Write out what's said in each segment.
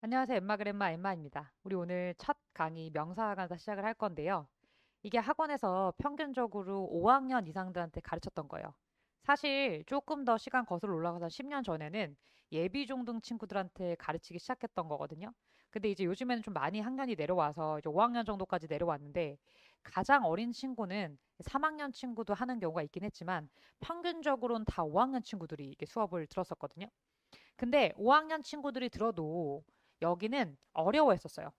안녕하세요. 엠마그램마 엠마입니다. 우리 오늘 첫 강의 명사학원에서 시작을 할 건데요. 이게 학원에서 평균적으로 5학년 이상들한테 가르쳤던 거예요. 사실 조금 더 시간 거슬러 올라가서 10년 전에는 예비 중등 친구들한테 가르치기 시작했던 거거든요. 근데 이제 요즘에는 좀 많이 학년이 내려와서 이제 5학년 정도까지 내려왔는데 가장 어린 친구는 3학년 친구도 하는 경우가 있긴 했지만 평균적으로는 다 5학년 친구들이 이게 수업을 들었었거든요. 근데 5학년 친구들이 들어도 여기는 어려워했었어요.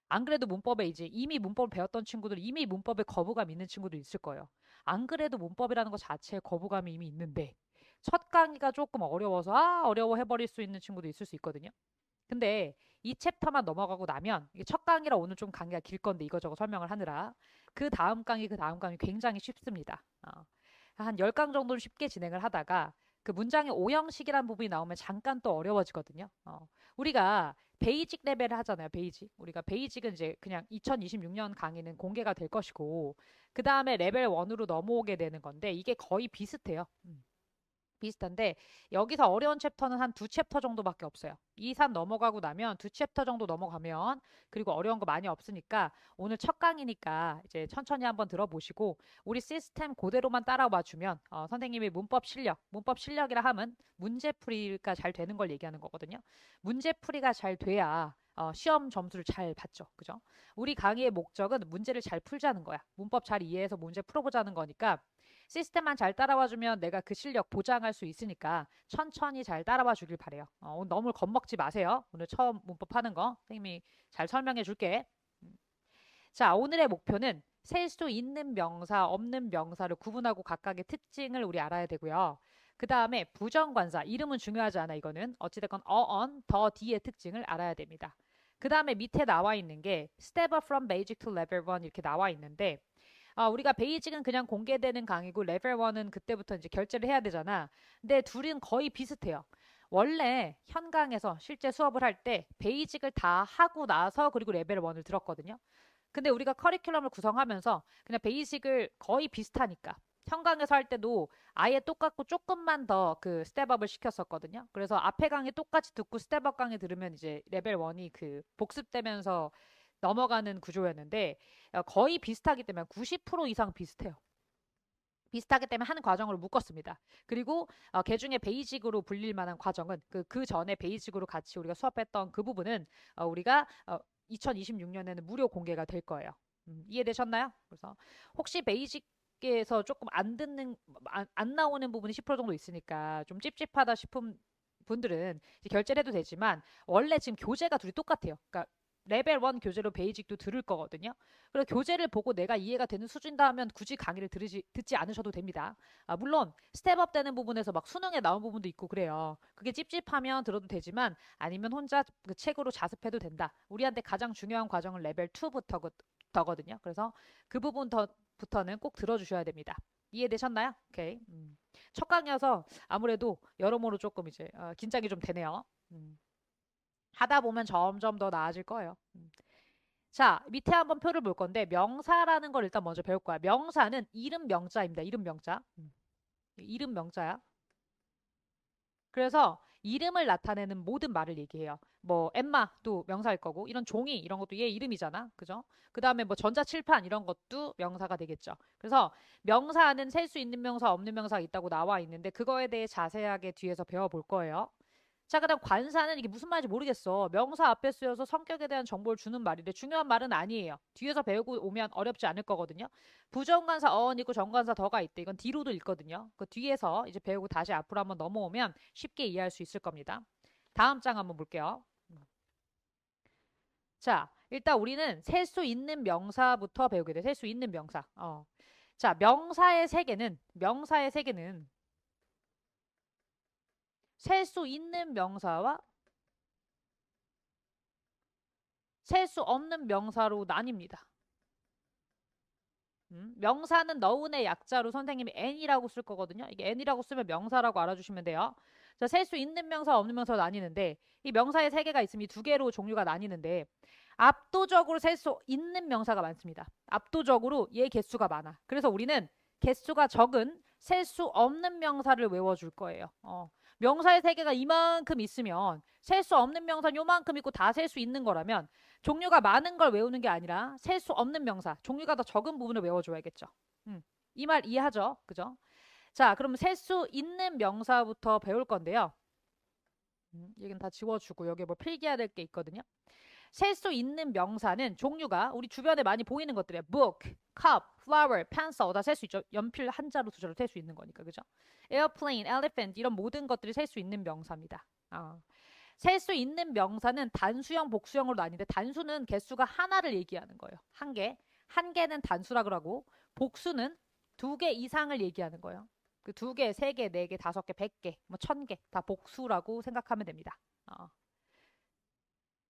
안 그래도 문법에 이제 이미 문법을 배웠던 친구들, 이미 문법에 거부감 있는 친구도 있을 거예요. 안 그래도 문법이라는 것 자체에 거부감이 이미 있는데 첫 강의가 조금 어려워서 어려워 해버릴 수 있는 친구도 있을 수 있거든요. 근데 이 챕터만 넘어가고 나면 이게 첫 강의라 오늘 좀 강의가 길 건데 이거저거 설명을 하느라 그 다음 강의 굉장히 쉽습니다. 한 10강 정도는 쉽게 진행을 하다가 그 문장의 오형식이라는 부분이 나오면 잠깐 또 어려워지거든요. 우리가 베이직 레벨을 하잖아요. 베이직. 우리가 베이직은 이제 그냥 2026년 강의는 공개가 될 것이고 그 다음에 레벨 1으로 넘어오게 되는 건데 이게 거의 비슷해요. 비슷한데 여기서 어려운 챕터는 한 두 챕터 정도밖에 없어요. 이 산 넘어가고 나면 두 챕터 정도 넘어가면 그리고 어려운 거 많이 없으니까 오늘 첫 강의니까 이제 천천히 한번 들어보시고 우리 시스템 그대로만 따라와 주면 선생님이 문법 실력이라 하면 문제풀이가 잘 되는 걸 얘기하는 거거든요. 문제풀이가 잘 돼야 시험 점수를 잘 받죠. 그죠? 우리 강의의 목적은 문제를 잘 풀자는 거야. 문법 잘 이해해서 문제 풀어보자는 거니까 시스템만 잘 따라와 주면 내가 그 실력 보장할 수 있으니까 천천히 잘 따라와 주길 바래요. 오늘 너무 겁먹지 마세요. 오늘 처음 문법 하는 거 선생님이 잘 설명해 줄게. 음. 자, 오늘의 목표는 셀 수 있는 명사, 없는 명사를 구분하고 각각의 특징을 우리 알아야 되고요. 그 다음에 부정관사, 이름은 중요하지 않아, 이거는. 어찌됐건 어언, 더 뒤의 특징을 알아야 됩니다. 그 다음에 밑에 나와 있는 게 Step up from basic to level 1 이렇게 나와 있는데 우리가 베이직은 그냥 공개되는 강의고 레벨 1은 그때부터 이제 결제를 해야 되잖아. 근데 둘은 거의 비슷해요. 원래 현강에서 실제 수업을 할 때 베이직을 다 하고 나서 그리고 레벨 1을 들었거든요. 근데 우리가 커리큘럼을 구성하면서 그냥 베이직을 거의 비슷하니까 현강에서 할 때도 아예 똑같고 조금만 더 그 스텝업을 시켰었거든요. 그래서 앞에 강의 똑같이 듣고 스텝업 강의 들으면 이제 레벨 1이 그 복습되면서 넘어가는 구조였는데 거의 비슷하기 때문에 90% 이상 비슷해요. 비슷하기 때문에 한 과정으로 묶었습니다. 그리고 그 중에 베이직으로 불릴 만한 과정은 그 전에 베이직으로 같이 우리가 수업했던 그 부분은 우리가 2026년에는 무료 공개가 될 거예요. 이해되셨나요? 그래서 혹시 베이직에서 조금 안 나오는 부분이 10% 정도 있으니까 좀 찝찝하다 싶은 분들은 이제 결제를 해도 되지만 원래 지금 교재가 둘이 똑같아요. 그러니까 레벨 1 교재로 베이직도 들을 거거든요. 그래서 교재를 보고 내가 이해가 되는 수준이다 하면 굳이 강의를 듣지 않으셔도 됩니다. 물론 스텝업 되는 부분에서 막 수능에 나온 부분도 있고 그래요. 그게 찝찝하면 들어도 되지만 아니면 혼자 그 책으로 자습해도 된다. 우리한테 가장 중요한 과정은 레벨 2부터거든요. 그래서 그 부분부터는 꼭 들어주셔야 됩니다. 이해되셨나요? 오케이. 첫 강의여서 아무래도 여러모로 조금 이제 긴장이 좀 되네요. 하다 보면 점점 더 나아질 거예요. 자, 밑에 한번 표를 볼 건데 명사라는 걸 일단 먼저 배울 거야. 명사는 이름 명자입니다. 이름 명자. 이름 명자야. 그래서 이름을 나타내는 모든 말을 얘기해요. 뭐 엠마도 명사일 거고 이런 종이 이런 것도 얘 이름이잖아. 그죠? 그다음에 뭐 전자칠판 이런 것도 명사가 되겠죠. 그래서 명사는 셀 수 있는 명사 없는 명사가 있다고 나와 있는데 그거에 대해 자세하게 뒤에서 배워볼 거예요. 자, 그다음 관사는 이게 무슨 말인지 모르겠어. 명사 앞에 쓰여서 성격에 대한 정보를 주는 말인데 중요한 말은 아니에요. 뒤에서 배우고 오면 어렵지 않을 거거든요. 부정관사 어원 있고 정관사 더가 있대. 이건 뒤로도 있거든요. 그 뒤에서 이제 배우고 다시 앞으로 한번 넘어오면 쉽게 이해할 수 있을 겁니다. 다음 장 한번 볼게요. 자, 일단 우리는 셀 수 있는 명사부터 배우게 돼. 셀 수 있는 명사. 자, 명사의 세계는 셀 수 있는 명사와 셀 수 없는 명사로 나뉩니다. 명사는 너운의 약자로 선생님이 n이라고 쓸 거거든요. 이게 n이라고 쓰면 명사라고 알아주시면 돼요. 자, 셀 수 있는 명사, 없는 명사로 나뉘는데 이 명사의 세 개가 있으면 이 두 개로 종류가 나뉘는데 압도적으로 셀 수 있는 명사가 많습니다. 압도적으로 얘 개수가 많아. 그래서 우리는 개수가 적은 셀 수 없는 명사를 외워줄 거예요. 명사의 세개가 이만큼 있으면 셀 수 없는 명사는 요만큼 있고 다 셀 수 있는 거라면 종류가 많은 걸 외우는 게 아니라 셀 수 없는 명사, 종류가 더 적은 부분을 외워줘야겠죠. 이 말 이해하죠? 그죠? 자, 그럼 셀 수 있는 명사부터 배울 건데요. 여기는 다 지워주고 여기 뭐 필기해야 될 게 있거든요. 셀 수 있는 명사는 종류가 우리 주변에 많이 보이는 것들이에요. book, cup, flower, pencil 다 셀 수 있죠. 연필 한자로 두자로 셀 수 있는 거니까. 그죠? airplane, elephant 이런 모든 것들이 셀 수 있는 명사입니다. 셀 수 있는 명사는 단수형, 복수형으로 나뉘는데 단수는 개수가 하나를 얘기하는 거예요. 한 개. 한 개는 단수라 그러고 복수는 두 개 이상을 얘기하는 거예요. 그 두 개, 세 개, 네 개, 다섯 개, 100개, 뭐 1000개 다 복수라고 생각하면 됩니다.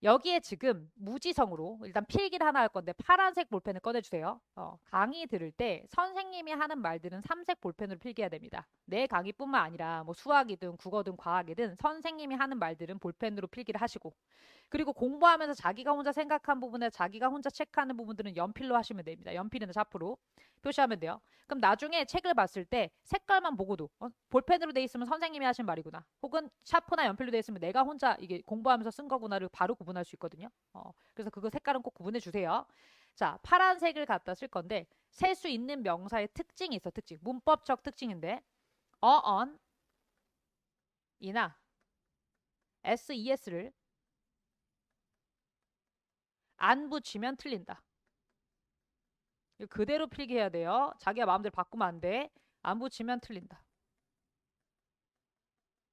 여기에 지금 무지성으로 일단 필기를 하나 할 건데 파란색 볼펜을 꺼내주세요. 강의 들을 때 선생님이 하는 말들은 삼색 볼펜으로 필기해야 됩니다. 내 강의뿐만 아니라 뭐 수학이든 국어든 과학이든 선생님이 하는 말들은 볼펜으로 필기를 하시고 그리고 공부하면서 자기가 혼자 생각한 부분에 자기가 혼자 체크하는 부분들은 연필로 하시면 됩니다. 연필이나 샤프로 표시하면 돼요. 그럼 나중에 책을 봤을 때 색깔만 보고도 볼펜으로 돼 있으면 선생님이 하신 말이구나. 혹은 샤프나 연필로 돼 있으면 내가 혼자 이게 공부하면서 쓴 거구나를 바로 구분할 수 있거든요. 그래서 그거 색깔은 꼭 구분해 주세요. 자, 파란색을 갖다 쓸 건데 셀 수 있는 명사의 특징이 있어. 특징. 문법적 특징인데 on 이나 SES를 안 붙이면 틀린다. 그대로 필기해야 돼요. 자기가 마음대로 바꾸면 안 돼. 안 붙이면 틀린다.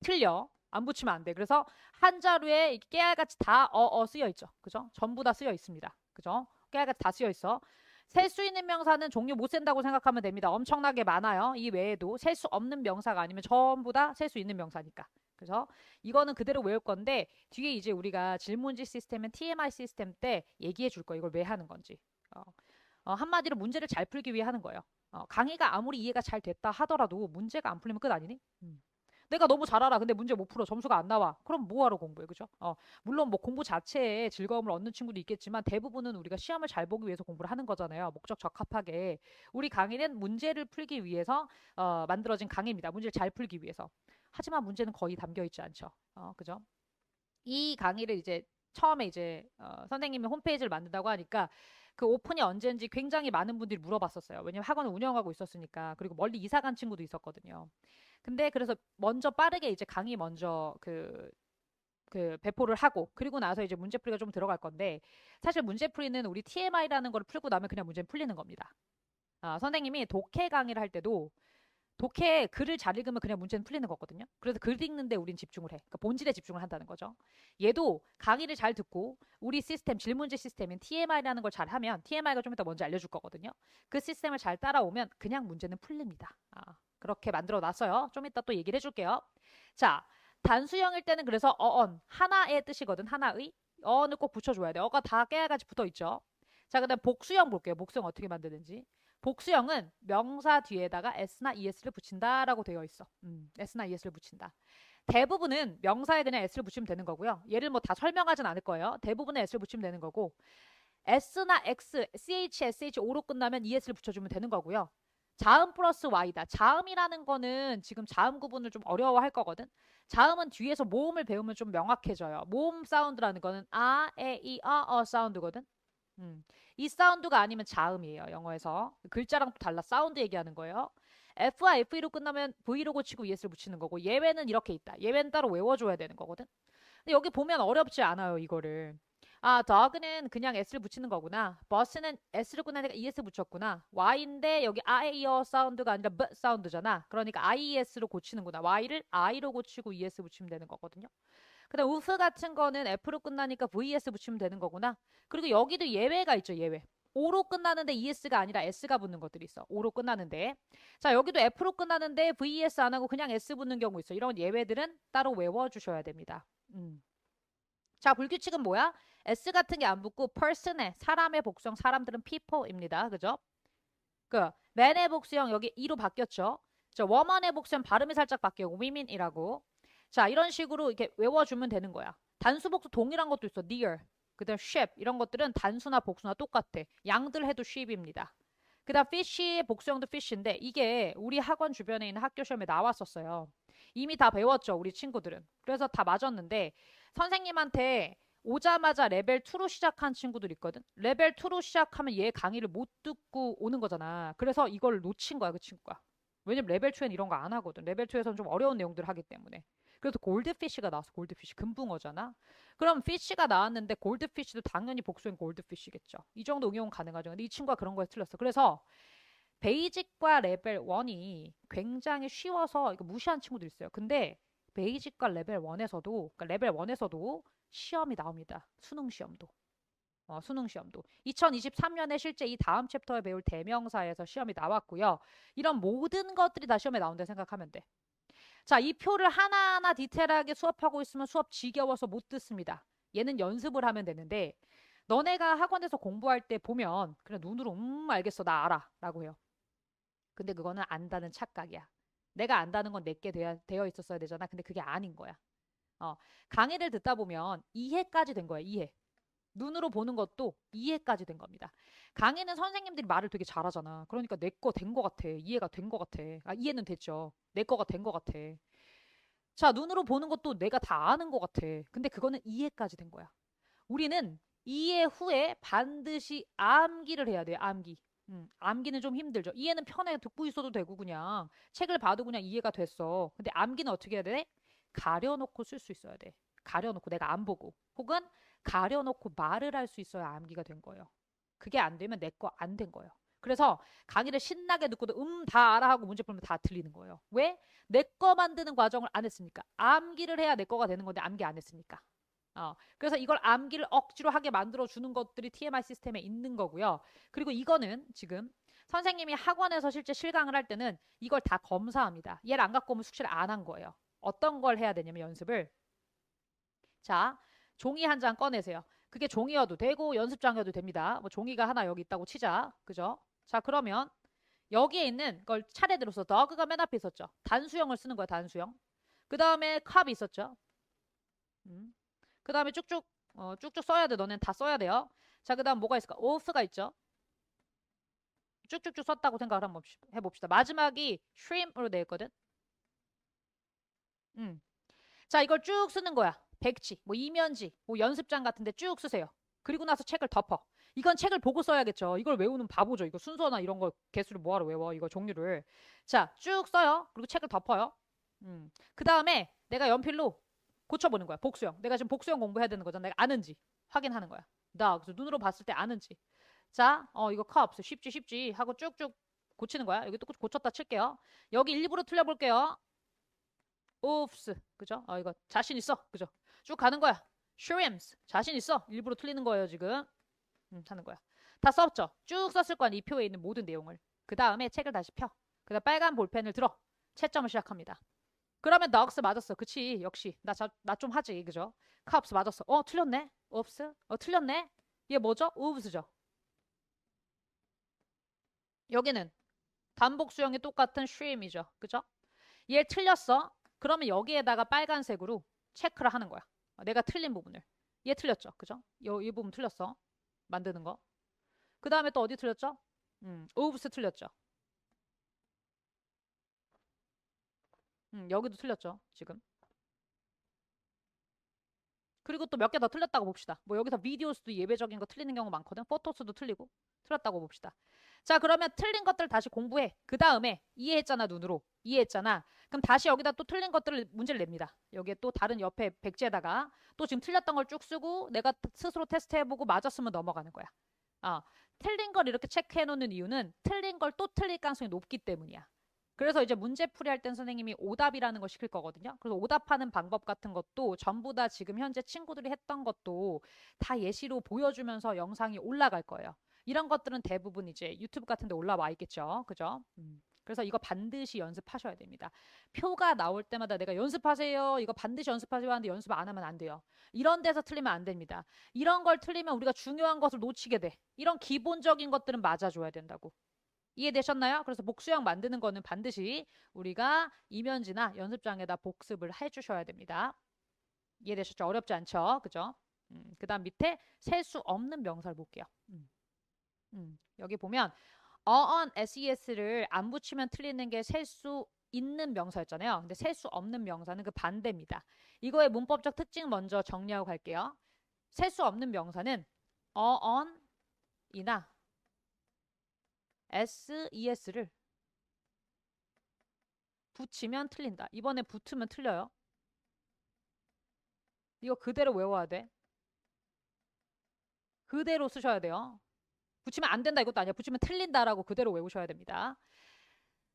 틀려. 안 붙이면 안 돼. 그래서 한자루에 깨알같이 다 쓰여 있죠. 그죠? 전부 다 쓰여 있습니다. 그죠? 깨알같이 다 쓰여 있어. 셀 수 있는 명사는 종류 못 센다고 생각하면 됩니다. 엄청나게 많아요. 이 외에도 셀 수 없는 명사가 아니면 전부 다 셀 수 있는 명사니까. 그래서 이거는 그대로 외울 건데 뒤에 이제 우리가 질문지 시스템은 TMI 시스템 때 얘기해 줄 거예요. 이걸 왜 하는 건지. 한마디로 문제를 잘 풀기 위해 하는 거예요. 강의가 아무리 이해가 잘 됐다 하더라도 문제가 안 풀리면 끝 아니니? 내가 너무 잘 알아. 근데 문제 못 풀어. 점수가 안 나와. 그럼 뭐하러 공부해? 그죠? 물론 뭐 공부 자체에 즐거움을 얻는 친구도 있겠지만 대부분은 우리가 시험을 잘 보기 위해서 공부를 하는 거잖아요. 목적 적합하게. 우리 강의는 문제를 풀기 위해서 만들어진 강의입니다. 문제를 잘 풀기 위해서. 하지만 문제는 거의 담겨 있지 않죠. 그죠? 이 강의를 이제 처음에 이제 선생님이 홈페이지를 만든다고 하니까 그 오픈이 언제인지 굉장히 많은 분들이 물어봤었어요. 왜냐면 학원을 운영하고 있었으니까. 그리고 멀리 이사 간 친구도 있었거든요. 근데 그래서 먼저 빠르게 이제 강의 먼저 그 배포를 하고 그리고 나서 이제 문제풀이가 좀 들어갈 건데 사실 문제풀이는 우리 TMI라는 걸 풀고 나면 그냥 문제는 풀리는 겁니다. 선생님이 독해 강의를 할 때도 독해 글을 잘 읽으면 그냥 문제는 풀리는 거거든요. 그래서 글 읽는데 우린 집중을 해. 그러니까 본질에 집중을 한다는 거죠. 얘도 강의를 잘 듣고 우리 시스템, 질문지 시스템인 TMI라는 걸 잘 하면 TMI가 좀 이따 먼저 알려줄 거거든요. 그 시스템을 잘 따라오면 그냥 문제는 풀립니다. 그렇게 만들어 놨어요. 좀 이따 또 얘기를 해줄게요. 자, 단수형일 때는 그래서 어언, 하나의 뜻이거든. 하나의. 어언을 꼭 붙여줘야 돼. 어가 다 깨알같이 붙어 있죠. 자, 그다음 복수형 볼게요. 복수형 어떻게 만드는지. 복수형은 명사 뒤에다가 s나 es를 붙인다라고 되어 있어. s나 es를 붙인다. 대부분은 명사에 그냥 s를 붙이면 되는 거고요. 얘를 뭐 다 설명하진 않을 거예요. 대부분은 s를 붙이면 되는 거고 s나 x, ch, sh, o로 끝나면 es를 붙여주면 되는 거고요. 자음 플러스 y다. 자음이라는 거는 지금 자음 구분을 좀 어려워할 거거든. 자음은 뒤에서 모음을 배우면 좀 명확해져요. 모음 사운드라는 거는 아, 에, 이, 사운드거든. 이 사운드가 아니면 자음이에요. 영어에서. 글자랑 또 달라. 사운드 얘기하는 거예요. F와 FE로 끝나면 V로 고치고 ES를 붙이는 거고 예외는 이렇게 있다. 예외는 따로 외워줘야 되는 거거든. 근데 여기 보면 어렵지 않아요. 이거를. dog는 그냥 S를 붙이는 거구나. bus는 S를 끝나니까 ES 붙였구나. Y인데 여기 I-E-O 사운드가 아니라 B 사운드잖아. 그러니까 I-E-S로 고치는구나. Y를 I로 고치고 ES 붙이면 되는 거거든요. 그다음 우프 같은 거는 F로 끝나니까 VS 붙이면 되는 거구나. 그리고 여기도 예외가 있죠. 예외. O로 끝나는데 ES가 아니라 S가 붙는 것들이 있어. O로 끝나는데. 자, 여기도 F로 끝나는데 VS 안 하고 그냥 S 붙는 경우 있어. 이런 예외들은 따로 외워주셔야 됩니다. 자, 불규칙은 뭐야? S 같은 게 안 붙고 person의 사람의 복수형 사람들은 people입니다. 그죠? man의 복수형 여기 E로 바뀌었죠. 저 woman의 복수형 발음이 살짝 바뀌고 women이라고. 자, 이런 식으로 이렇게 외워주면 되는 거야. 단수 복수 동일한 것도 있어. deer, 그다음 sheep 이런 것들은 단수나 복수나 똑같아. 양들 해도 sheep입니다. 그다음 fish의 복수형도 fish인데 이게 우리 학원 주변에 있는 학교 시험에 나왔었어요. 이미 다 배웠죠, 우리 친구들은. 그래서 다 맞았는데 선생님한테 오자마자 레벨 2로 시작한 친구들 있거든. 레벨 2로 시작하면 얘 강의를 못 듣고 오는 거잖아. 그래서 이걸 놓친 거야, 그 친구가. 왜냐면 레벨 2에는 이런 거 안 하거든. 레벨 2에서는 좀 어려운 내용들을 하기 때문에. 그래서 골드피쉬가 나왔어. 골드피쉬. 금붕어잖아. 그럼 피쉬가 나왔는데 골드피쉬도 당연히 복수인 골드피쉬겠죠. 이 정도 응용 가능하죠. 근데 이 친구가 그런 거에 틀렸어. 그래서 베이직과 레벨 1이 굉장히 쉬워서 이거 무시한 친구도 있어요. 근데 베이직과 레벨 1에서도, 그러니까 레벨 1에서도 시험이 나옵니다. 수능 시험도. 수능 시험도. 2023년에 실제 이 다음 챕터에 배울 대명사에서 시험이 나왔고요. 이런 모든 것들이 다 시험에 나온다 생각하면 돼. 자, 이 표를 하나하나 디테일하게 수업하고 있으면 수업 지겨워서 못 듣습니다. 얘는 연습을 하면 되는데 너네가 학원에서 공부할 때 보면 그냥 눈으로 알겠어 나 알아 라고 해요. 근데 그거는 안다는 착각이야. 내가 안다는 건 내게 되어 있었어야 되잖아. 근데 그게 아닌 거야. 어, 강의를 듣다 보면 이해까지 된 거야. 이해. 눈으로 보는 것도 이해까지 된 겁니다. 강의는 선생님들이 말을 되게 잘하잖아. 그러니까 내 거 된 거 같아. 이해가 된 거 같아. 아, 이해는 됐죠. 내 거가 된 거 같아. 자, 눈으로 보는 것도 내가 다 아는 것 같아. 근데 그거는 이해까지 된 거야. 우리는 이해 후에 반드시 암기를 해야 돼요. 암기. 암기는 좀 힘들죠. 이해는 편하게 듣고 있어도 되고 그냥 책을 봐도 그냥 이해가 됐어. 근데 암기는 어떻게 해야 돼? 가려놓고 쓸 수 있어야 돼. 가려놓고 내가 안 보고 혹은 가려놓고 말을 할 수 있어야 암기가 된 거예요. 그게 안 되면 내 거 안 된 거예요. 그래서 강의를 신나게 듣고도 다 알아 하고 문제 풀면 다 틀리는 거예요. 왜? 내 거 만드는 과정을 안 했으니까. 암기를 해야 내 거가 되는 건데 암기 안 했으니까. 그래서 이걸 암기를 억지로 하게 만들어주는 것들이 TMI 시스템에 있는 거고요. 그리고 이거는 지금 선생님이 학원에서 실제 실강을 할 때는 이걸 다 검사합니다. 얘를 안 갖고 오면 숙제를 안 한 거예요. 어떤 걸 해야 되냐면 연습을. 자, 종이 한 장 꺼내세요. 그게 종이여도 되고 연습장이어도 됩니다. 뭐 종이가 하나 여기 있다고 치자. 그죠? 자, 그러면 여기에 있는 걸 차례대로 써. 더그가 맨 앞에 있었죠. 단수형을 쓰는 거야, 단수형. 그 다음에 컵이 있었죠. 그 다음에 쭉쭉 써야 돼. 너넨 다 써야 돼요. 자, 그 다음 뭐가 있을까? of가 있죠. 쭉쭉쭉 썼다고 생각을 한번 해봅시다. 마지막이 shrimp으로 되어 있거든. 자, 이걸 쭉 쓰는 거야. 백지, 뭐 이면지, 뭐 연습장 같은데 쭉 쓰세요. 그리고 나서 책을 덮어. 이건 책을 보고 써야겠죠. 이걸 외우는 바보죠. 이거 순서나 이런 거 개수를 뭐하러 외워. 이거 종류를. 자, 쭉 써요. 그리고 책을 덮어요. 그 다음에 내가 연필로 고쳐보는 거야. 복수형. 내가 지금 복수형 공부해야 되는 거잖아. 내가 아는지 확인하는 거야. 그래서 눈으로 봤을 때 아는지. 자, 이거 컵 쉽지 하고 쭉쭉 고치는 거야. 여기 또 고쳤다 칠게요. 여기 일부러 틀려볼게요. 오프스, 그죠? 이거 자신 있어, 그죠? 쭉 가는 거야. shrimps, 자신 있어. 일부러 틀리는 거예요, 지금. 하는 거야. 다 썼죠? 쭉 썼을 거 아니야, 이 표에 있는 모든 내용을. 그 다음에 책을 다시 펴. 그 다음 빨간 볼펜을 들어. 채점을 시작합니다. 그러면 넉스 맞았어. 그치? 역시 나 좀 하지, 그죠? 컵스 맞았어. 틀렸네. 옵스. 틀렸네. 얘 뭐죠? 우브스죠. 여기는 단복 수형이 똑같은 shrimp이죠. 그죠? 얘 틀렸어. 그러면 여기에다가 빨간색으로 체크를 하는 거야. 내가 틀린 부분을. 얘 틀렸죠. 그죠? 이 부분 틀렸어. 만드는 거. 그 다음에 또 어디 틀렸죠? 오브스 틀렸죠. 여기도 틀렸죠. 지금. 그리고 또 몇 개 더 틀렸다고 봅시다. 뭐 여기서 비디오스도 예외적인 거 틀리는 경우 많거든. 포토스도 틀리고. 틀렸다고 봅시다. 자, 그러면 틀린 것들 다시 공부해. 그 다음에 이해했잖아, 눈으로. 이해했잖아. 그럼 다시 여기다 또 틀린 것들을 문제를 냅니다. 여기에 또 다른 옆에 백지에다가 또 지금 틀렸던 걸 쭉 쓰고 내가 스스로 테스트해보고 맞았으면 넘어가는 거야. 틀린 걸 이렇게 체크해 놓는 이유는 틀린 걸 또 틀릴 가능성이 높기 때문이야. 그래서 이제 문제풀이 할 땐 선생님이 오답이라는 걸 시킬 거거든요. 그래서 오답하는 방법 같은 것도 전부 다 지금 현재 친구들이 했던 것도 다 예시로 보여주면서 영상이 올라갈 거예요. 이런 것들은 대부분 이제 유튜브 같은 데 올라와 있겠죠. 그죠? 그래서 이거 반드시 연습하셔야 됩니다. 표가 나올 때마다 내가 연습하세요. 이거 반드시 연습하세요 하는데 연습 안 하면 안 돼요. 이런 데서 틀리면 안 됩니다. 이런 걸 틀리면 우리가 중요한 것을 놓치게 돼. 이런 기본적인 것들은 맞아줘야 된다고. 이해되셨나요? 그래서 복수형 만드는 거는 반드시 우리가 이면지나 연습장에다 복습을 해주셔야 됩니다. 이해되셨죠? 어렵지 않죠? 그죠? 그 다음 밑에 셀 수 없는 명사를 볼게요. 여기 보면 어언 SES를 안 붙이면 틀리는 게 셀 수 있는 명사였잖아요. 근데 셀 수 없는 명사는 그 반대입니다. 이거의 문법적 특징 먼저 정리하고 갈게요. 셀 수 없는 명사는 on이나 SES를 붙이면 틀린다. 이번에 붙으면 틀려요. 이거 그대로 외워야 돼. 그대로 쓰셔야 돼요. 붙이면 안 된다 이것도 아니야. 붙이면 틀린다라고 그대로 외우셔야 됩니다.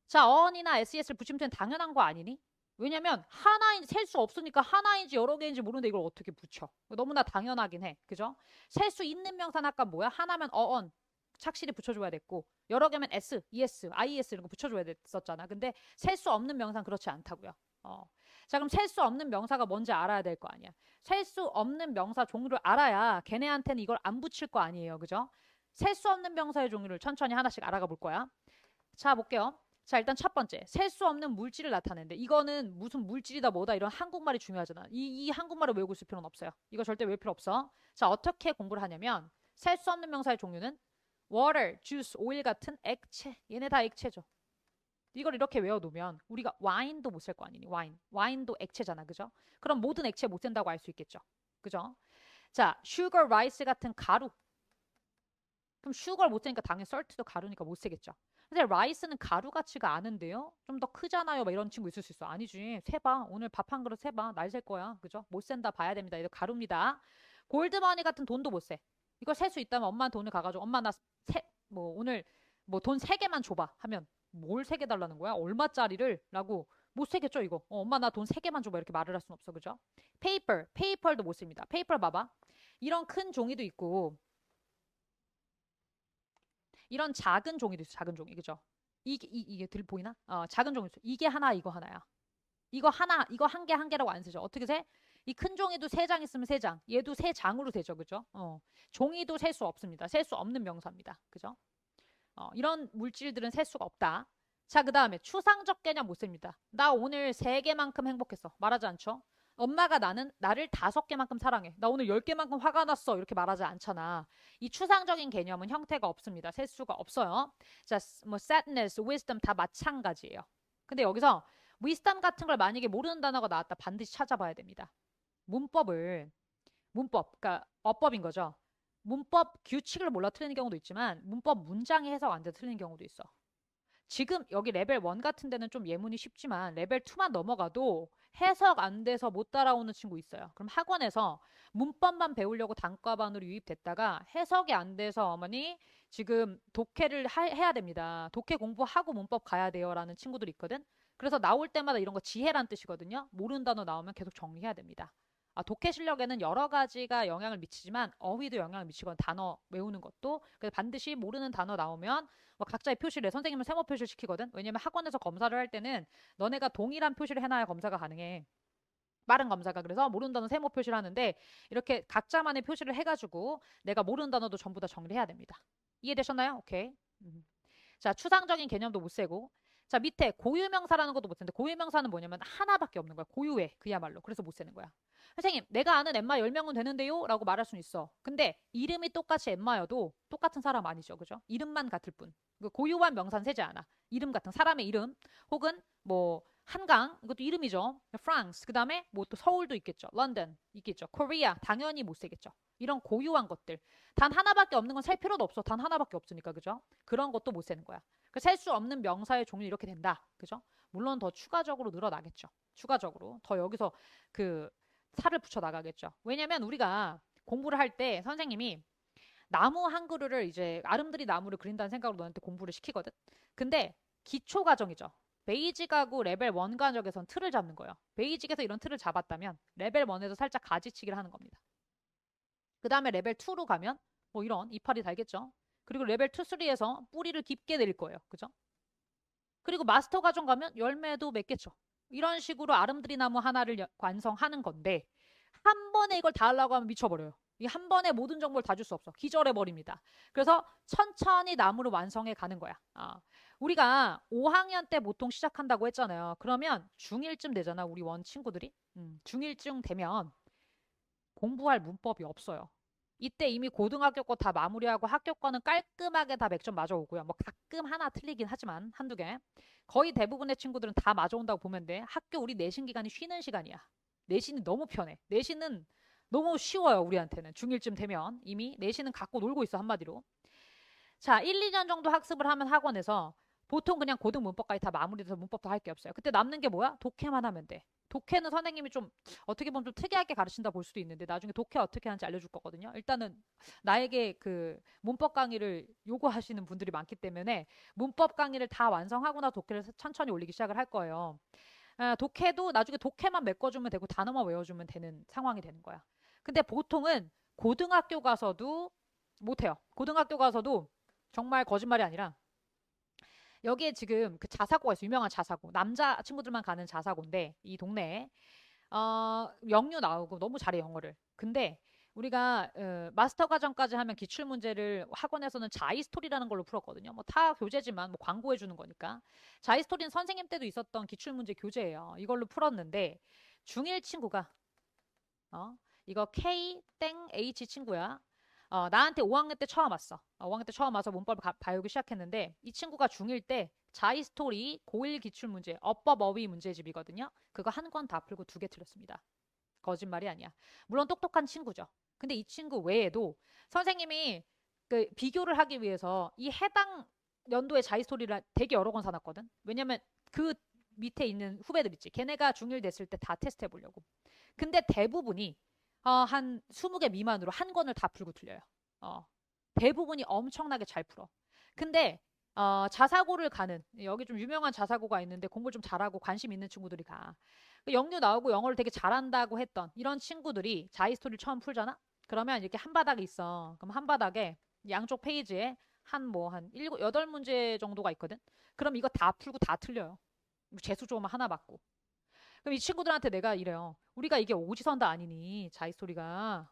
자, on이나 SES를 붙이면 당연한 거 아니니? 왜냐면 하나인지 셀 수 없으니까 하나인지 여러 개인지 모르는데 이걸 어떻게 붙여? 너무나 당연하긴 해. 그죠? 셀 수 있는 명사는 아까 뭐야? 하나면 on 착실히 붙여줘야 됐고 여러 개면 s, es, is 이런 거 붙여줘야 됐었잖아. 근데 셀 수 없는 명사는 그렇지 않다고요. 자, 그럼 셀 수 없는 명사가 뭔지 알아야 될 거 아니야. 셀 수 없는 명사 종류를 알아야 걔네한테는 이걸 안 붙일 거 아니에요. 그죠? 셀 수 없는 명사의 종류를 천천히 하나씩 알아가 볼 거야. 자, 볼게요. 자, 일단 첫 번째. 셀 수 없는 물질을 나타내는데 이거는 무슨 물질이다 뭐다 이런 한국말이 중요하잖아. 이 한국말을 외우고 있을 필요는 없어요. 이거 절대 외울 필요 없어. 자, 어떻게 공부를 하냐면 셀 수 없는 명사의 종류는 water, juice, 오일 같은 액체. 얘네 다 액체죠. 이걸 이렇게 외워두면 우리가 와인도 못 쓸 거 아니니? 와인도 액체잖아. 그죠? 그럼 모든 액체 못 쓴다고 알 수 있겠죠. 그죠? 자, sugar, rice 같은 가루. 그럼 슈거를 못 쓰니까 당연히 썰트도 가루니까 못 쓰겠죠. 근데 라이스는 가루 같지가 않은데요? 좀 더 크잖아요. 막 이런 친구 있을 수 있어. 아니지. 세봐. 오늘 밥 한 그릇 세봐. 날 셀 거야. 그죠? 못 센다 봐야 됩니다. 이거 가루입니다. 골드머니 같은 돈도 못 세. 이걸 셀 수 있다면 엄마 돈을 가가지고 엄마 뭐 오늘 뭐 돈 3개만 줘봐 하면 뭘 3개 달라는 거야? 얼마짜리를? 라고 못 세겠죠 이거. 엄마 나 돈 3개만 줘봐 이렇게 말을 할 순 없어. 그죠? 페이퍼도 못 씁니다. 페이퍼 봐봐. 이런 큰 종이도 있고 이런 작은 종이도 있어. 작은 종이. 그죠? 이게 들 보이나? 작은 종이 있어. 이게 하나, 이거 하나야. 이거 하나, 이거 한 개, 한 개라고 안 쓰죠. 어떻게 세? 이 큰 종이도 3장 있으면 3장. 얘도 3장으로 되죠. 그죠? 종이도 셀 수 없습니다. 셀 수 없는 명사입니다. 그죠? 이런 물질들은 셀 수가 없다. 자, 그 다음에 추상적 개념 못 씁니다. 나 오늘 3개만큼 행복했어. 말하지 않죠? 엄마가 나를 5개만큼 사랑해. 나 오늘 10개만큼 화가 났어. 이렇게 말하지 않잖아. 이 추상적인 개념은 형태가 없습니다. 셀 수가 없어요. 자, 뭐 sadness, wisdom 다 마찬가지예요. 근데 여기서 wisdom 같은 걸 만약에 모르는 단어가 나왔다 반드시 찾아봐야 됩니다. 그러니까 어법인 거죠. 문법 규칙을 몰라 틀리는 경우도 있지만 문법 문장이 해석 안 돼서 틀리는 경우도 있어. 지금 여기 레벨 1 같은 데는 좀 예문이 쉽지만 레벨 2만 넘어가도 해석 안 돼서 못 따라오는 친구 있어요. 그럼 학원에서 문법만 배우려고 단과반으로 유입됐다가 해석이 안 돼서 어머니 지금 독해를 해야 됩니다. 독해 공부하고 문법 가야 돼요 라는 친구들이 있거든. 그래서 나올 때마다 이런 거 지혜란 뜻이거든요. 모르는 단어 나오면 계속 정리해야 됩니다. 독해 실력에는 여러 가지가 영향을 미치지만 어휘도 영향을 미치거든. 단어 외우는 것도. 그래서 반드시 모르는 단어 나오면 뭐 각자의 표시를 해. 선생님은 세모 표시를 시키거든. 왜냐면 학원에서 검사를 할 때는 너네가 동일한 표시를 해놔야 검사가 가능해. 빠른 검사가. 그래서 모르는 단어 세모 표시를 하는데 이렇게 각자만의 표시를 해가지고 내가 모르는 단어도 전부 다 정리를 해야 됩니다. 이해되셨나요? 오케이. 자, 추상적인 개념도 못 세고. 자, 밑에 고유명사라는 것도 못 쓰는데 고유명사는 뭐냐면 하나밖에 없는 거야. 고유해. 그야말로. 그래서 못 쓰는 거야. 선생님, 내가 아는 엠마 10명은 되는데요? 라고 말할 수는 있어. 근데 이름이 똑같이 엠마여도 똑같은 사람 아니죠. 그죠? 이름만 같을 뿐. 고유한 명사는 세지 않아. 이름 같은 사람의 이름 혹은 뭐 한강 이것도 이름이죠. 프랑스 그다음에 뭐 또 서울도 있겠죠. 런던 있겠죠. 코리아 당연히 못 세겠죠. 이런 고유한 것들 단 하나밖에 없는 건 셀 필요도 없어. 단 하나밖에 없으니까 그죠? 그런 것도 못 세는 거야. 셀 수 없는 명사의 종류 이렇게 된다. 그죠? 물론 더 추가적으로 늘어나겠죠. 추가적으로 더 여기서 그 살을 붙여 나가겠죠. 왜냐면 우리가 공부를 할 때 선생님이 나무 한 그루를 이제 아름드리 나무를 그린다는 생각으로 너한테 공부를 시키거든. 근데 기초 과정이죠. 베이직하고 레벨 1 과정에선 틀을 잡는 거예요. 베이직에서 이런 틀을 잡았다면 레벨 1에서 살짝 가지치기를 하는 겁니다. 그 다음에 레벨 2로 가면 뭐 이런 이파리 달겠죠. 그리고 레벨 2, 3에서 뿌리를 깊게 내릴 거예요. 그죠? 그리고 마스터 과정 가면 열매도 맺겠죠. 이런 식으로 아름드리 나무 하나를 완성하는 건데 한 번에 이걸 다 하려고 하면 미쳐버려요. 이 한 번에 모든 정보를 다 줄 수 없어. 기절해버립니다. 그래서 천천히 나무를 완성해 가는 거야. 우리가 5학년 때 보통 시작한다고 했잖아요. 그러면 중1쯤 되잖아. 우리 원 친구들이. 중1쯤 되면 공부할 문법이 없어요. 이때 이미 고등학교 거 다 마무리하고 학교 거는 깔끔하게 다 100점 맞아오고요. 뭐 가끔 하나 틀리긴 하지만 한두 개. 거의 대부분의 친구들은 다 맞아온다고 보면 돼. 학교 우리 내신 기간이 쉬는 시간이야. 내신이 너무 편해. 내신은 너무 쉬워요, 우리한테는. 중1쯤 되면 이미 내신은 갖고 놀고 있어, 한마디로. 자, 1, 2년 정도 학습을 하면 학원에서 보통 그냥 고등 문법까지 다 마무리돼서 문법도 할 게 없어요. 그때 남는 게 뭐야? 독해만 하면 돼. 독해는 선생님이 좀 어떻게 보면 좀 특이하게 가르친다 볼 수도 있는데 나중에 독해 어떻게 하는지 알려줄 거거든요. 일단은 나에게 그 문법 강의를 요구하시는 분들이 많기 때문에 문법 강의를 다 완성하고 나 독해를 천천히 올리기 시작을 할 거예요. 독해도 나중에 독해만 메꿔주면 되고 단어만 외워주면 되는 상황이 되는 거야. 근데 보통은 고등학교 가서도 못해요. 고등학교 가서도 정말 거짓말이 아니라 여기에 지금 그 자사고가 있어. 유명한 자사고. 남자 친구들만 가는 자사고인데 이 동네에 영유 나오고 너무 잘해 영어를. 근데 우리가 마스터 과정까지 하면 기출 문제를 학원에서는 자이스토리라는 걸로 풀었거든요. 뭐 타 교재지만 뭐 광고해 주는 거니까. 자이스토리는 선생님 때도 있었던 기출 문제 교재예요. 이걸로 풀었는데 중1 친구가 이거 K 땡 H 친구야. 나한테 5학년 때 처음 왔어. 5학년 때 처음 와서 문법을 배우기 시작했는데 이 친구가 중1 때 자이스토리 고1 기출문제 어법 어휘 문제집이거든요. 그거 한 권 다 풀고 2개 틀렸습니다. 거짓말이 아니야. 물론 똑똑한 친구죠. 근데 이 친구 외에도 선생님이 그 비교를 하기 위해서 이 해당 연도의 자이스토리를 되게 여러 권 사놨거든. 왜냐면 그 밑에 있는 후배들 있지. 걔네가 중1 됐을 때 다 테스트 해보려고. 근데 대부분이 한 20개 미만으로 한 권을 다 풀고 틀려요. 대부분이 엄청나게 잘 풀어. 근데 자사고를 가는 여기 좀 유명한 자사고가 있는데 공부를 좀 잘하고 관심 있는 친구들이 가. 영유 나오고 영어를 되게 잘한다고 했던 이런 친구들이 자이스토리를 처음 풀잖아? 그러면 이렇게 한 바닥이 있어. 그럼 한 바닥에 양쪽 페이지에 한 7, 8문제 정도가 있거든? 그럼 이거 다 풀고 다 틀려요. 재수 좋으면 하나 맞고. 그럼 이 친구들한테 내가 이래요. 우리가 이게 오지선다 아니니 자이스토리가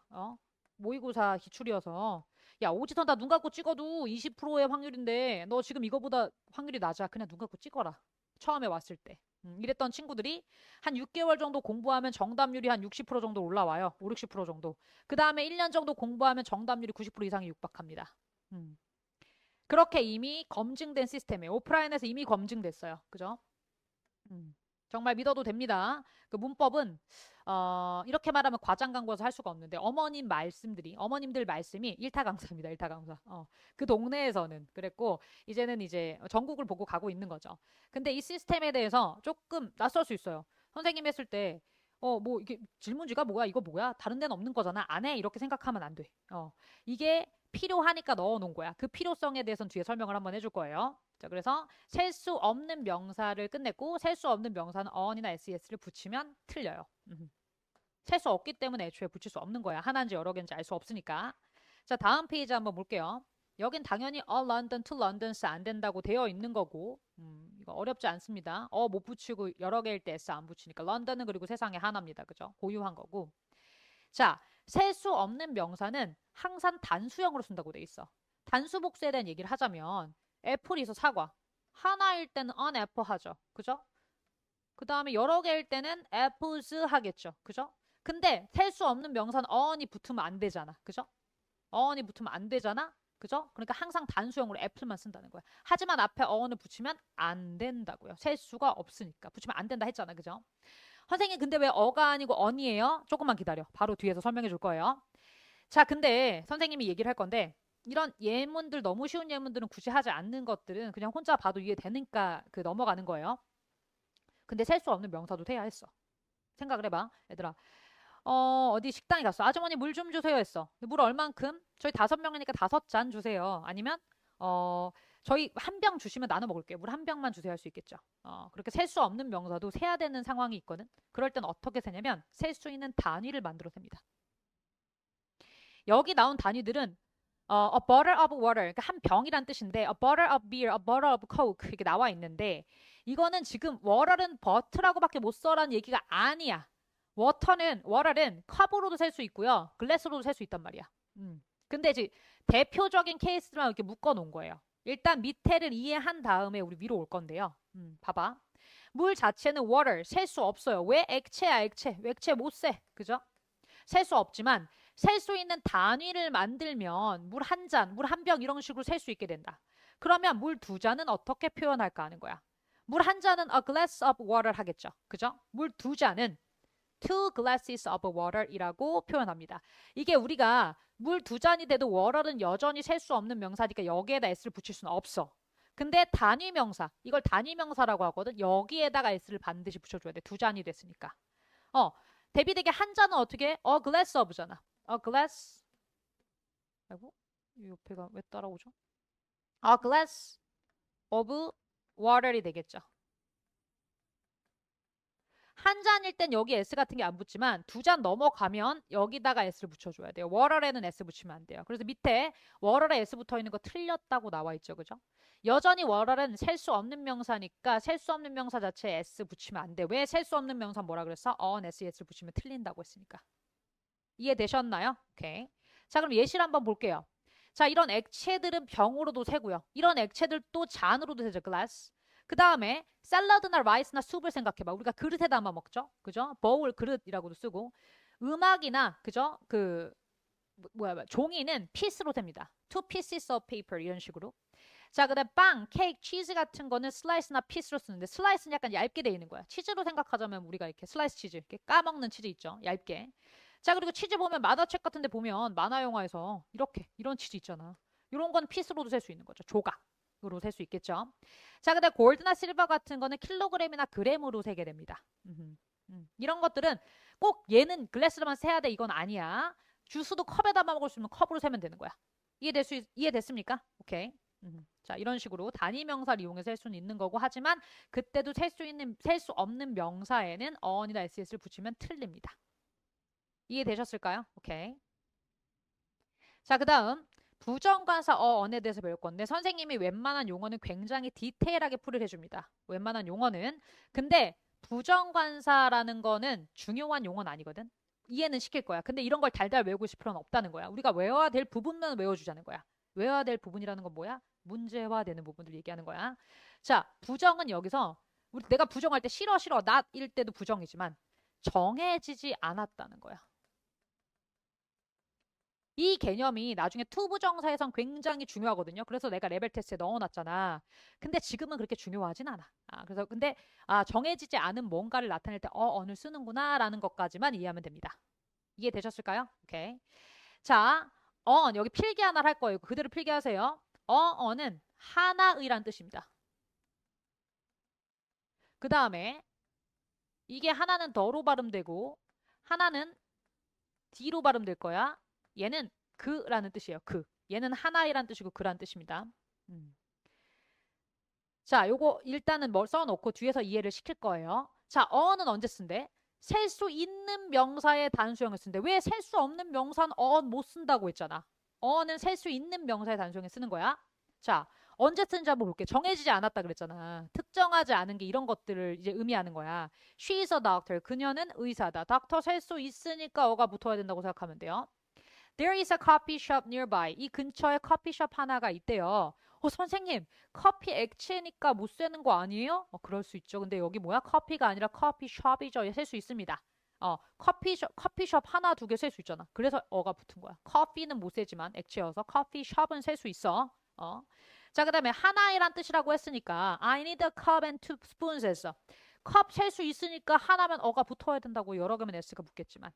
모의고사 기출이어서 야 오지선다 눈 감고 찍어도 20%의 확률인데 너 지금 이거보다 확률이 낮아. 그냥 눈 감고 찍어라. 처음에 왔을 때. 이랬던 친구들이 한 6개월 정도 공부하면 정답률이 한 60% 정도 올라와요. 5, 60% 정도. 그 다음에 1년 정도 공부하면 정답률이 90% 이상이 육박합니다. 그렇게 이미 검증된 시스템이에요. 오프라인에서 이미 검증됐어요. 그죠? 정말 믿어도 됩니다. 그 문법은 이렇게 말하면 과장 광고에서 할 수가 없는데 어머님들 말씀이 일타강사입니다. 일타강사. 그 동네에서는 그랬고 이제는 이제 전국을 보고 가고 있는 거죠. 근데 이 시스템에 대해서 조금 낯설 수 있어요. 선생님 했을 때 뭐 이게 질문지가 뭐야? 이거 뭐야? 다른 데는 없는 거잖아. 안 해. 이렇게 생각하면 안 돼. 이게 필요하니까 넣어 놓은 거야. 그 필요성에 대해서는 뒤에 설명을 한번 해줄 거예요. 자, 그래서 셀 수 없는 명사를 끝냈고 셀 수 없는 명사는 on이나 SES를 붙이면 틀려요. 셀 수 없기 때문에 애초에 붙일 수 없는 거야. 하나인지 여러 개인지 알 수 없으니까. 자, 다음 페이지 한번 볼게요. 여긴 당연히 a London to Londons 안 된다고 되어 있는 거고 이거 어렵지 않습니다. 못 붙이고 여러 개일 때 S 안 붙이니까 런던은 그리고 세상에 하나입니다. 그죠? 고유한 거고. 자, 셀 수 없는 명사는 항상 단수형으로 쓴다고 돼 있어. 단수 복수에 대한 얘기를 하자면 애플이 있어 사과. 하나일 때는 an apple 하죠. 그죠? 그 다음에 여러 개일 때는 apples 하겠죠. 그죠? 근데 셀 수 없는 명사는 on이 붙으면 안 되잖아. 그죠? on이 붙으면 안 되잖아. 그죠? 그러니까 항상 단수형으로 애플만 쓴다는 거야. 하지만 앞에 on을 붙이면 안 된다고요. 셀 수가 없으니까. 붙이면 안 된다 했잖아. 그죠? 선생님 근데 왜 어가 아니고 on이에요? 조금만 기다려. 바로 뒤에서 설명해 줄 거예요. 자, 근데 선생님이 얘기를 할 건데 이런 예문들 너무 쉬운 예문들은 굳이 하지 않는 것들은 그냥 혼자 봐도 이해되니까 그 넘어가는 거예요. 근데 셀 수 없는 명사도 돼야 했어. 생각을 해봐. 얘들아. 어디 식당에 갔어. 아주머니 물 좀 주세요 했어. 물 얼만큼? 저희 5명이니까 5잔 주세요. 아니면 저희 한 병 주시면 나눠 먹을게요. 물 한 병만 주세요 할 수 있겠죠. 그렇게 셀 수 없는 명사도 세야 되는 상황이 있거든. 그럴 땐 어떻게 세냐면 셀 수 있는 단위를 만들어 셉니다. 여기 나온 단위들은 a bottle of water, 그러니까 한 병이란 뜻인데 a bottle of beer, a bottle of coke 이렇게 나와 있는데 이거는 지금 water는 버트라고밖에 못 써라는 얘기가 아니야. water는 컵으로도 셀 수 있고요. 글래스로도 셀 수 있단 말이야. 근데 이제 대표적인 케이스만 이렇게 묶어 놓은 거예요. 일단 밑에를 이해한 다음에 우리 위로 올 건데요. 봐봐. 물 자체는 water, 셀 수 없어요. 왜? 액체야, 액체. 액체 못 세. 그죠? 셀 수 없지만 셀 수 있는 단위를 만들면 물 한 잔, 물 한 병 이런 식으로 셀 수 있게 된다. 그러면 물 두 잔은 어떻게 표현할까 하는 거야. 물 한 잔은 a glass of water 하겠죠. 그죠? 물 두 잔은 two glasses of water 이라고 표현합니다. 이게 우리가 물 두 잔이 돼도 water는 여전히 셀 수 없는 명사니까 여기에다 s를 붙일 수는 없어. 근데 단위 명사, 이걸 단위 명사라고 하거든. 여기에다가 s를 반드시 붙여줘야 돼. 두 잔이 됐으니까. 대비되게 한 잔은 어떻게 해? a glass of잖아. a glass. 아이고, 이 옆에가 왜 따라오죠? a glass of water이 되겠죠. 한 잔일 땐 여기 S 같은 게 안 붙지만 두 잔 넘어가면 여기다가 S를 붙여줘야 돼요. 워럴에는 S 붙이면 안 돼요. 그래서 밑에 워럴에 S 붙어 있는 거 틀렸다고 나와 있죠. 그죠? 여전히 워럴은 셀 수 없는 명사니까 셀 수 없는 명사 자체에 S 붙이면 안 돼. 왜 셀 수 없는 명사 뭐라 그랬어? on S, S를 붙이면 틀린다고 했으니까. 이해되셨나요? 오케이. 자, 그럼 예시를 한번 볼게요. 자, 이런 액체들은 병으로도 세고요. 이런 액체들도 잔으로도 세죠. glass. 그 다음에 샐러드나 라이스나 숲을 생각해봐. 우리가 그릇에 담아 먹죠. 그죠? bowl 그릇이라고도 쓰고 음악이나 그죠? 종이는 피스로 됩니다. two pieces of paper 이런 식으로. 자, 그다음 빵, 케이크, 치즈 같은 거는 슬라이스나 피스로 쓰는데 슬라이스는 약간 얇게 돼 있는 거야. 치즈로 생각하자면 우리가 이렇게 슬라이스 치즈 이렇게 까먹는 치즈 있죠. 얇게. 자, 그리고 치즈 보면 만화책 같은 데 보면 만화 영화에서 이렇게 이런 치즈 있잖아. 이런 건 피스로도 셀 수 있는 거죠. 조각으로 셀 수 있겠죠. 자, 근데 골드나 실버 같은 거는 킬로그램이나 그램으로 세게 됩니다. 이런 것들은 꼭 얘는 글래스로만 세야 돼 이건 아니야. 주스도 컵에 담아 먹을 수 있는 컵으로 세면 되는 거야. 이해됐습니까? 오케이. 자, 이런 식으로 단위 명사를 이용해서 셀 수는 있는 거고 하지만 그때도 셀 수 없는 명사에는 on이나 s를 붙이면 틀립니다. 이해되셨을까요? 오케이. 자, 그 다음 부정관사 on에 대해서 배울 건데 선생님이 웬만한 용어는 굉장히 디테일하게 풀이를 해줍니다. 웬만한 용어는. 근데 부정관사라는 거는 중요한 용어는 아니거든. 이해는 시킬 거야. 근데 이런 걸 달달 외우고 싶을 필요는 없다는 거야. 우리가 외워야 될 부분만 외워주자는 거야. 외워야 될 부분이라는 건 뭐야? 문제화되는 부분들 얘기하는 거야. 자, 부정은 여기서 내가 부정할 때 싫어 not일 때도 부정이지만 정해지지 않았다는 거야. 이 개념이 나중에 투부정사에선 굉장히 중요하거든요. 그래서 내가 레벨 테스트에 넣어놨잖아. 근데 지금은 그렇게 중요하진 않아. 그래서 근데 정해지지 않은 뭔가를 나타낼 때 on을 쓰는구나 라는 것까지만 이해하면 됩니다. 이해되셨을까요? 오케이. 자, on 여기 필기 하나를 할 거예요. 그대로 필기하세요. on은 하나의란 뜻입니다. 그 다음에 이게 하나는 더로 발음되고 하나는 D로 발음될 거야. 얘는 그라는 뜻이에요. 그. 얘는 하나이란 뜻이고 그란 뜻입니다. 자, 요거 일단은 뭘 써놓고 뒤에서 이해를 시킬 거예요. 자, on은 언제 쓴대? 셀 수 있는 명사의 단수형을 쓴대. 왜 셀 수 없는 명사는 on 못 쓴다고 했잖아. on은 셀 수 있는 명사의 단수형에 쓰는 거야. 자, 언제 쓰는지 한번 볼게. 정해지지 않았다 그랬잖아. 특정하지 않은 게 이런 것들을 이제 의미하는 거야. She's a doctor. 그녀는 의사다. 닥터 셀 수 있으니까 어가 붙어야 된다고 생각하면 돼요. There is a coffee shop nearby. 이 근처에 커피숍 하나가 있대요. 선생님, 커피 액체니까 못 세는 거 아니에요? 그럴 수 있죠. 근데 여기 뭐야? 커피가 아니라 커피숍이죠. 셀 수 있습니다. 커피숍 하나, 두 개 셀 수 있잖아. 그래서 어가 붙은 거야. 커피는 못 세지만 액체여서 커피숍은 셀 수 있어. 자, 그 다음에 하나이란 뜻이라고 했으니까 I need a cup and two spoons 했어. 컵 셀 수 있으니까 하나면 어가 붙어야 된다고 여러 개면 s가 붙겠지만.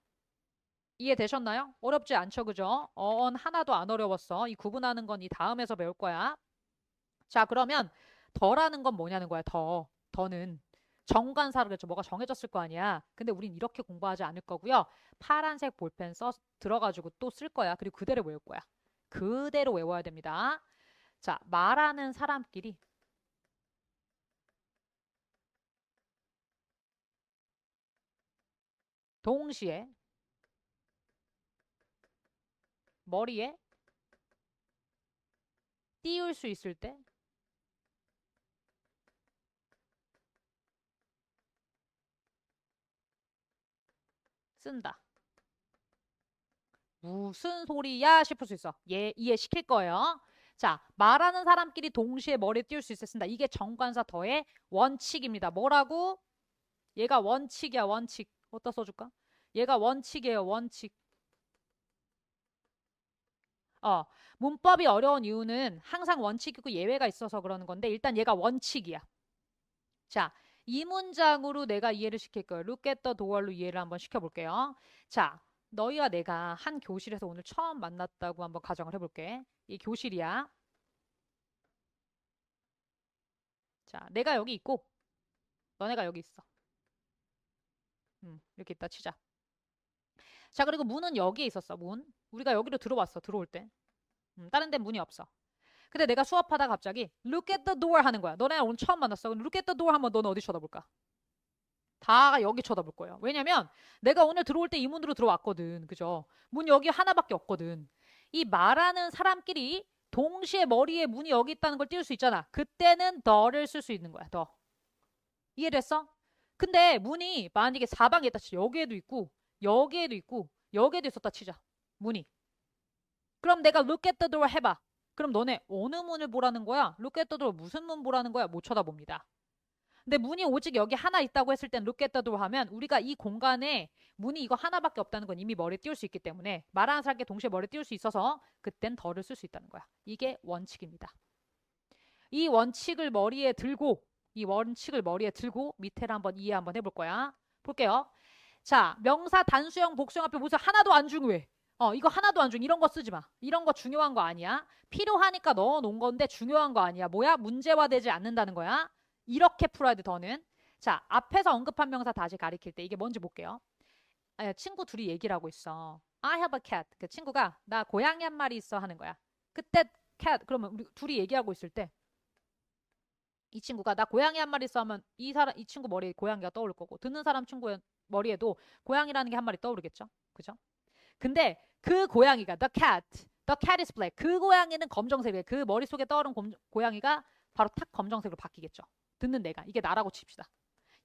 이해되셨나요? 어렵지 않죠, 그죠? on 하나도 안 어려웠어. 이 구분하는 건 이 다음에서 배울 거야. 자, 그러면 더라는 건 뭐냐는 거야. 더는 정관사로 그랬죠. 뭐가 정해졌을 거 아니야. 근데 우린 이렇게 공부하지 않을 거고요. 파란색 볼펜 들어가지고 또 쓸 거야. 그리고 그대로 외울 거야. 그대로 외워야 됩니다. 자, 말하는 사람끼리 동시에 머리에 띄울 수 있을 때 쓴다. 무슨 소리야 싶을 수 있어. 이해시킬 거예요. 자, 말하는 사람끼리 동시에 머리에 띄울 수 있어 쓴다. 이게 정관사 더의 원칙입니다. 뭐라고? 얘가 원칙이야, 원칙. 어디다 써줄까? 얘가 원칙이에요, 원칙. 어, 문법이 어려운 이유는 항상 원칙이고 예외가 있어서 그러는 건데 일단 얘가 원칙이야. 자, 이 문장으로 내가 이해를 시킬 거예요. Look at the door로 이해를 한번 시켜볼게요. 자, 너희와 내가 한 교실에서 오늘 처음 만났다고 한번 가정을 해볼게. 이 교실이야. 자, 내가 여기 있고 너네가 여기 있어. 이렇게 있다 치자. 자, 그리고 문은 여기에 있었어. 문. 우리가 여기로 들어왔어. 들어올 때. 다른 데 문이 없어. 근데 내가 수업하다가 갑자기 Look at the door 하는 거야. 너네 오늘 처음 만났어. 그럼 Look at the door 하면 너는 어디 쳐다볼까? 다 여기 쳐다볼 거예요. 왜냐면 내가 오늘 들어올 때 이 문으로 들어왔거든. 그죠? 문 여기 하나밖에 없거든. 이 말하는 사람끼리 동시에 머리에 문이 여기 있다는 걸 띄울 수 있잖아. 그때는 the를 쓸 수 있는 거야. the. 이해됐어? 근데 문이 만약에 사방에 있다 치자. 여기에도 있고 여기에도 있고 여기에도 있었다 치자. 문이. 그럼 내가 look at the door 해봐. 그럼 너네 어느 문을 보라는 거야? look at the door 무슨 문 보라는 거야? 못 쳐다봅니다. 근데 문이 오직 여기 하나 있다고 했을 땐 look at the door 하면 우리가 이 공간에 문이 이거 하나밖에 없다는 건 이미 머리에 띄울 수 있기 때문에 말하는 사람께 동시에 머리에 띄울 수 있어서 그땐 더를 쓸 수 있다는 거야. 이게 원칙입니다. 이 원칙을 머리에 들고 밑에를 한번 이해 한번 해볼 거야. 볼게요. 자, 명사 단수형 복수형 앞에 무슨 하나도 안 중요해. 이거 하나도 안 중요해. 이런 거 쓰지 마. 이런 거 중요한 거 아니야. 필요하니까 넣어 놓은 건데 중요한 거 아니야. 뭐야? 문제화되지 않는다는 거야. 이렇게 풀어야 돼, 더는. 자, 앞에서 언급한 명사 다시 가리킬 때 이게 뭔지 볼게요. 친구 둘이 얘기를 하고 있어. I have a cat. 그 친구가 나 고양이 한 마리 있어 하는 거야. 그때 cat 그러면 우리 둘이 얘기하고 있을 때 이 친구가 나 고양이 한 마리 있어 하면 이 친구 머리에 고양이가 떠오를 거고 듣는 사람 친구의 머리에도 고양이라는 게 한 마리 떠오르겠죠. 그죠? 근데 그 고양이가 the cat is black. 그 고양이는 검정색이에요. 그 머릿속에 떠오른 고양이가 바로 탁 검정색으로 바뀌겠죠. 듣는 내가. 이게 나라고 칩시다.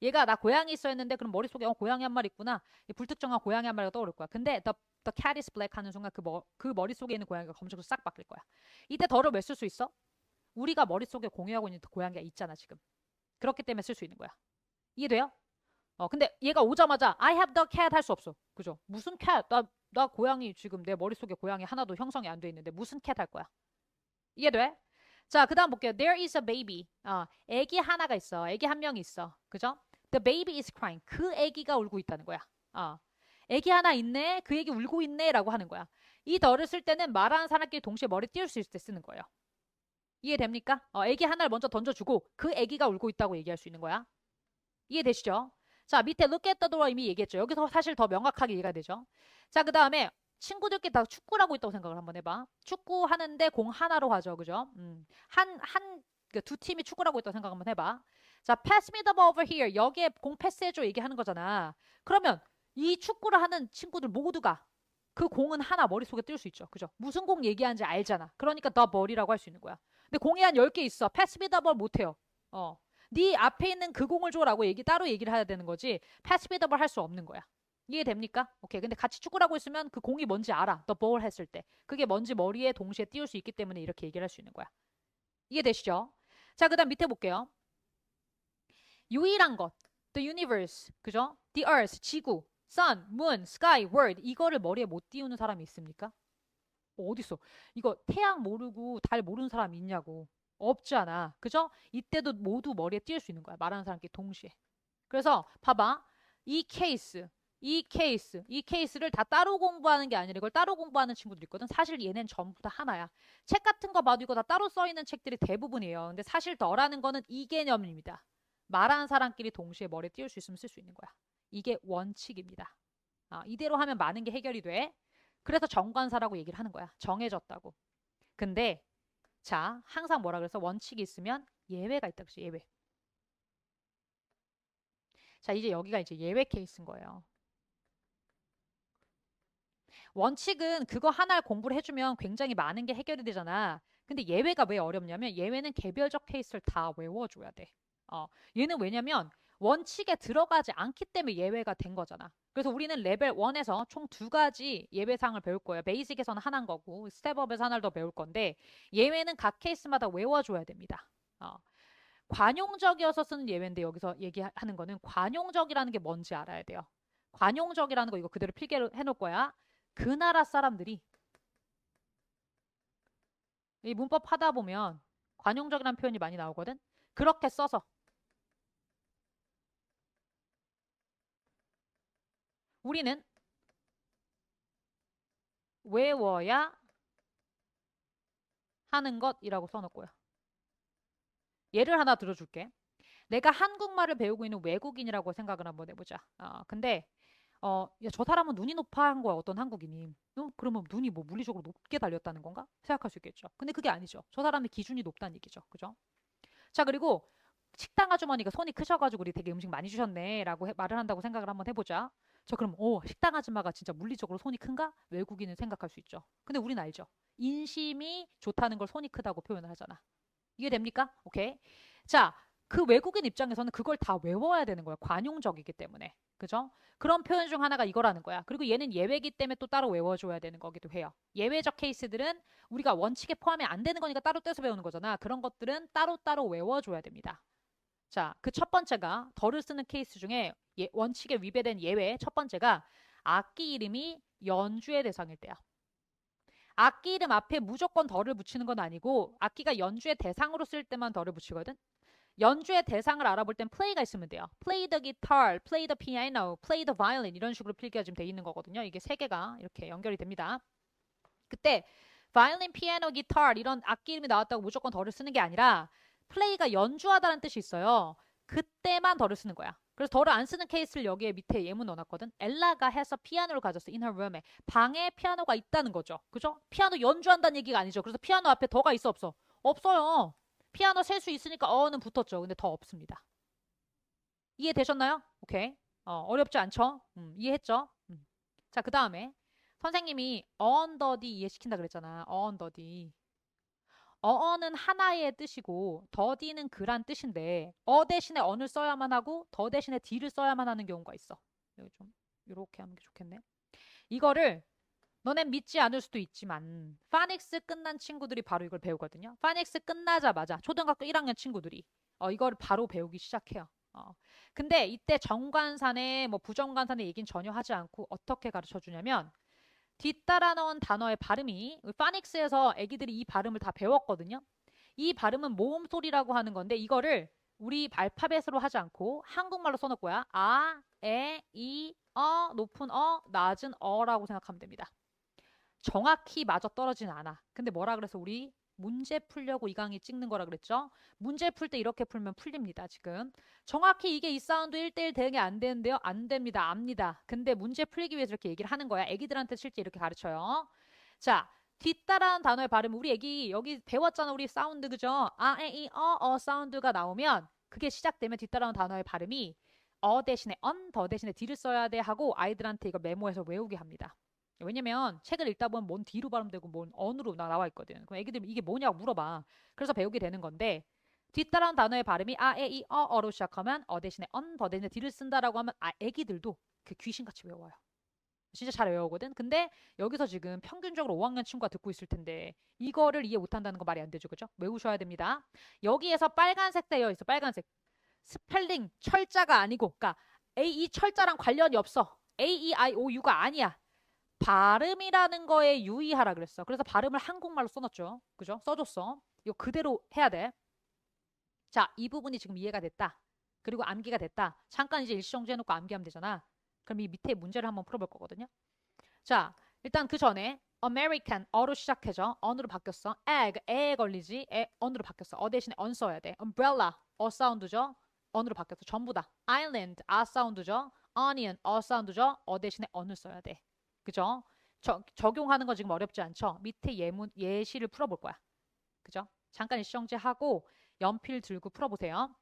얘가 나 고양이 있어 했는데 그럼 머릿속에 고양이 한 마리 있구나. 불특정한 고양이 한 마리가 떠오를 거야. 근데 the cat is black 하는 순간 그 머릿속에 있는 고양이가 검정색으로 싹 바뀔 거야. 이때 더를 왜 쓸 수 있어? 우리가 머릿속에 공유하고 있는 고양이가 있잖아 지금. 그렇기 때문에 쓸 수 있는 거야. 이해돼요? 근데 얘가 오자마자 I have the cat 할 수 없어. 그죠? 무슨 cat? 나 고양이 지금 내 머릿속에 고양이 하나도 형성이 안 돼 있는데 무슨 cat 할 거야? 이해돼? 자, 그 다음 볼게요. There is a baby. 애기 하나가 있어. 애기 한 명이 있어. 그죠? The baby is crying. 그 애기가 울고 있다는 거야. 애기 하나 있네. 그 애기 울고 있네. 라고 하는 거야. 이 더를 쓸 때는 말하는 사람끼리 동시에 머리 띄울 수 있을 때 쓰는 거예요. 이해됩니까? 애기 하나를 먼저 던져주고 그 애기가 울고 있다고 얘기할 수 있는 거야. 이해되시죠? 자, 밑에 look at the door 이미 얘기했죠. 여기서 사실 더 명확하게 이해가 되죠. 자, 그 다음에 친구들끼리 다 축구를 하고 있다고 생각을 한번 해봐. 축구 하는데 공 하나로 하죠. 그죠? 두 팀이 축구를 하고 있다고 생각 한번 해봐. 자, pass me the ball over here. 여기에 공 패스해줘 얘기하는 거잖아. 그러면 이 축구를 하는 친구들 모두가 그 공은 하나 머릿속에 뜰 수 있죠. 그죠? 무슨 공 얘기하는지 알잖아. 그러니까 the ball이라고 할 수 있는 거야. 근데 공이 한 10개 있어. pass me the ball 못해요. 네 앞에 있는 그 공을 줘라고 따로 얘기를 해야 되는 거지. pass me the ball 할 수 없는 거야. 이해됩니까? 오케이. 근데 같이 축구를 하고 있으면 그 공이 뭔지 알아. the ball 했을 때. 그게 뭔지 머리에 동시에 띄울 수 있기 때문에 이렇게 얘기를 할 수 있는 거야. 이해되시죠? 자, 그 다음 밑에 볼게요. 유일한 것. The universe. 그죠? The earth. 지구. sun, moon, sky, world. 이거를 머리에 못 띄우는 사람이 있습니까? 어딨어? 이거 태양 모르고 달 모르는 사람이 있냐고. 없잖아. 그죠? 이때도 모두 머리에 띄울 수 있는 거야. 말하는 사람끼리 동시에. 그래서 봐봐. 이 케이스를 다 따로 공부하는 게 아니라 이걸 따로 공부하는 친구들 있거든. 사실 얘는 전부 다 하나야. 책 같은 거 봐도 이거 다 따로 써 있는 책들이 대부분이에요. 근데 사실 더라는 거는 이 개념입니다. 말하는 사람끼리 동시에 머리에 띄울 수 있으면 쓸 수 있는 거야. 이게 원칙입니다. 이대로 하면 많은 게 해결이 돼. 그래서 정관사라고 얘기를 하는 거야. 정해졌다고. 근데 자, 항상 뭐라 그래서 원칙이 있으면 예외가 있다. 그치? 예외. 자, 이제 여기가 이제 예외 케이스인 거예요. 원칙은 그거 하나를 공부를 해주면 굉장히 많은 게 해결이 되잖아. 근데 예외가 왜 어렵냐면 얘는 개별적 케이스를 다 외워줘야 돼. 얘는 왜냐면 원칙에 들어가지 않기 때문에 예외가 된 거잖아. 그래서 우리는 레벨 1에서 총 2가지 예외사항을 배울 거예요. 베이직에서는 하나인 거고 스텝업에서 하나를 더 배울 건데 예외는 각 케이스마다 외워줘야 됩니다. 관용적이어서 쓰는 예외인데 여기서 얘기하는 거는 관용적이라는 게 뭔지 알아야 돼요. 관용적이라는 거 이거 그대로 필기를 해놓을 거야. 그 나라 사람들이 이 문법 하다 보면 관용적이라는 표현이 많이 나오거든. 그렇게 써서 우리는 외워야 하는 것이라고 써놓고요. 예를 하나 들어줄게. 내가 한국말을 배우고 있는 외국인이라고 생각을 한번 해보자. 근데 야, 저 사람은 눈이 높아 한 거야, 어떤 한국인이. 그러면 눈이 뭐 물리적으로 높게 달렸다는 건가? 생각할 수 있겠죠. 근데 그게 아니죠. 저 사람의 기준이 높다는 얘기죠. 그죠? 자, 그리고 식당 아주머니가 손이 크셔가지고 우리 되게 음식 많이 주셨네 라고 말을 한다고 생각을 한번 해보자. 저 그럼 식당 아줌마가 진짜 물리적으로 손이 큰가? 외국인은 생각할 수 있죠. 근데 우리는 알죠. 인심이 좋다는 걸 손이 크다고 표현을 하잖아. 이해됩니까? 오케이. 자, 그 외국인 입장에서는 그걸 다 외워야 되는 거야. 관용적이기 때문에. 그죠? 그런 표현 중 하나가 이거라는 거야. 그리고 얘는 예외기 때문에 또 따로 외워줘야 되는 거기도 해요. 예외적 케이스들은 우리가 원칙에 포함이 안 되는 거니까 따로 떼서 배우는 거잖아. 그런 것들은 따로따로 외워줘야 됩니다. 자, 그 첫 번째가 덜을 쓰는 케이스 중에 원칙에 위배된 예외 첫 번째가 악기 이름이 연주의 대상일 때야. 악기 이름 앞에 무조건 덜을 붙이는 건 아니고 악기가 연주의 대상으로 쓸 때만 덜을 붙이거든. 연주의 대상을 알아볼 땐 play가 있으면 돼요. play the guitar, play the piano, play the violin 이런 식으로 필기가 지금 돼 있는 거거든요. 이게 세 개가 이렇게 연결이 됩니다. 그때 violin, piano, guitar 이런 악기 이름이 나왔다고 무조건 덜을 쓰는 게 아니라 play가 연주하다는 뜻이 있어요. 그때만 덜을 쓰는 거야. 그래서 덜을 안 쓰는 케이스를 여기에 밑에 예문 넣어놨거든. 엘라가 해서 피아노를 가졌어. in her room에. 방에 피아노가 있다는 거죠. 그죠? 피아노 연주한다는 얘기가 아니죠. 그래서 피아노 앞에 더가 있어 없어? 없어요. 피아노 셀 수 있으니까 어는 붙었죠. 근데 더 없습니다. 이해되셨나요? 오케이. 어렵지 않죠? 이해했죠? 자, 그 다음에 선생님이 언더디 이해시킨다 그랬잖아. 언더디. 어는 하나의 뜻이고 더디는 그란 뜻인데 대신에 언을 써야만 하고 더 대신에 디를 써야만 하는 경우가 있어. 여기 좀 이렇게 하는 게 좋겠네. 이거를 너넨 믿지 않을 수도 있지만 파닉스 끝난 친구들이 바로 이걸 배우거든요. 파닉스 끝나자마자 초등학교 1학년 친구들이 이걸 바로 배우기 시작해요. 근데 이때 정관사네 뭐 부정관사네 얘기는 전혀 하지 않고 어떻게 가르쳐 주냐면 뒤따라 넣은 단어의 발음이 파닉스에서 애기들이 이 발음을 다 배웠거든요. 이 발음은 모음 소리라고 하는 건데 이거를 우리 알파벳으로 하지 않고 한국말로 써놓을 거야. 아, 에, 이, 높은 낮은 어라고 생각하면 됩니다. 정확히 맞아 떨어지는 않아. 근데 뭐라 그래서 우리 문제 풀려고 이 강의 찍는 거라 그랬죠? 문제 풀 때 이렇게 풀면 풀립니다, 지금. 정확히 이게 이 사운드 1대1 대응이 안 되는데요? 안 됩니다. 압니다. 근데 문제 풀기 위해서 이렇게 얘기를 하는 거야. 애기들한테 실제 이렇게 가르쳐요. 자, 뒤따라한 단어의 발음. 우리 애기 여기 배웠잖아. 우리 사운드, 그죠? 아, 에, 이, 사운드가 나오면 그게 시작되면 뒤따라온 단어의 발음이 대신에 더 대신에 디를 써야 돼 하고 아이들한테 이거 메모해서 외우게 합니다. 왜냐면 책을 읽다 보면 뭔 D로 발음되고 뭔 언으로 나와 있거든. 그럼 애기들 이게 뭐냐고 물어봐. 그래서 배우게 되는 건데 뒤따라온 단어의 발음이 아, 에, 이, 어로 시작하면 대신에 더 대신에 D를 쓴다라고 하면 애기들도 그 귀신같이 외워요. 진짜 잘 외우거든. 근데 여기서 지금 평균적으로 5학년 친구가 듣고 있을 텐데 이거를 이해 못한다는 거 말이 안 되죠. 그죠? 외우셔야 됩니다. 여기에서 빨간색 되어 있어. 빨간색. 스펠링 철자가 아니고 그러니까 A, E 철자랑 관련이 없어. A, E, I, O, U가 아니야. 발음이라는 거에 유의하라 그랬어. 그래서 발음을 한국말로 써놨죠. 그죠? 써줬어. 이거 그대로 해야 돼. 자, 이 부분이 지금 이해가 됐다. 그리고 암기가 됐다. 잠깐 이제 일시정지 해놓고 암기하면 되잖아. 그럼 이 밑에 문제를 한번 풀어볼 거거든요. 자, 일단 그 전에 American 어로 시작해줘. 언으로 바뀌었어. egg, 에에 걸리지. 언으로 바뀌었어. 대신에 언 써야 돼. umbrella, 사운드죠. 언으로 바뀌었어. 전부 다. island, 사운드죠. onion, 사운드죠. 대신에 언을 써야 돼. 그죠? 적용하는 거 지금 어렵지 않죠? 밑에 예시를 풀어볼 거야. 그죠? 잠깐 일시정지하고 연필 들고 풀어보세요.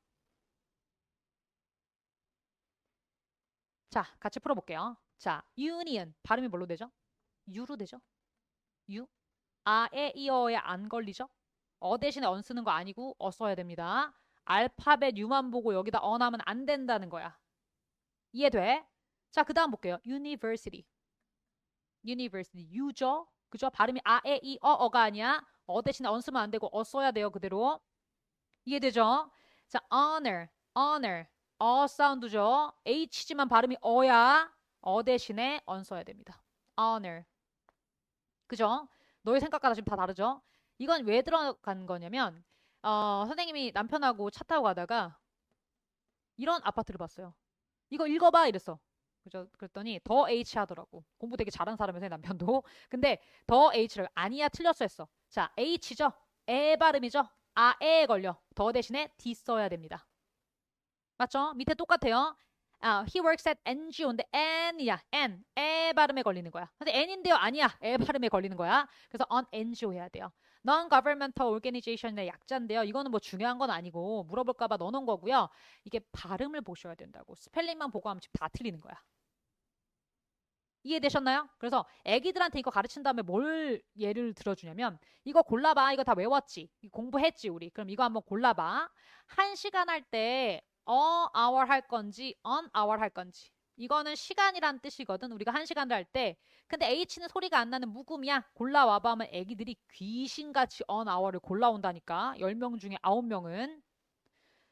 자, 같이 풀어볼게요. 자, union 발음이 뭘로 되죠? U로 되죠? U. 아에 이어에 안 걸리죠? 대신에 언 쓰는 거 아니고 써야 됩니다. 알파벳 U만 보고 여기다 언하면 안 된다는 거야. 이해돼? 자, 그 다음 볼게요. university. university. U죠? 그죠? 발음이 아에 이 어가 아니야. 대신에 언 쓰면 안 되고 써야 돼요. 그대로. 이해되죠? 자, honor. 사운드죠. H지만 발음이 어야. 대신에 언 써야 됩니다. honor. 그죠? 너의 생각과 지금 다 다르죠? 이건 왜 들어간 거냐면 선생님이 남편하고 차 타고 가다가 이런 아파트를 봤어요. 이거 읽어봐 이랬어. 그죠? 그랬더니 더 H 하더라고. 공부 되게 잘한 사람이세요, 남편도. 근데 더 H를 아니야 틀렸어 했어. 자, H죠. 에 발음이죠. 아에 걸려. 더 대신에 D 써야 됩니다. 맞죠? 밑에 똑같아요. he works at NGO인데 N이야. N. 에 발음에 걸리는 거야. 근데 N인데요. 아니야. 에 발음에 걸리는 거야. 그래서 on NGO 해야 돼요. Non-governmental organization의 약자인데요. 이거는 뭐 중요한 건 아니고 물어볼까 봐 넣어놓은 거고요. 이게 발음을 보셔야 된다고. 스펠링만 보고 하면 지금 다 틀리는 거야. 이해되셨나요? 그래서 애기들한테 이거 가르친 다음에 뭘 예를 들어주냐면 이거 골라봐. 이거 다 외웠지. 이거 공부했지 우리. 그럼 이거 한번 골라봐. 1시간 할 때 hour 할 건지 on hour 할 건지. 이거는 시간이란 뜻이거든. 우리가 1시간을 할 때. 근데 H는 소리가 안 나는 묵음이야. 골라와봐 하면 애기들이 귀신같이 on hour를 골라온다니까. 10명 중에 9명은.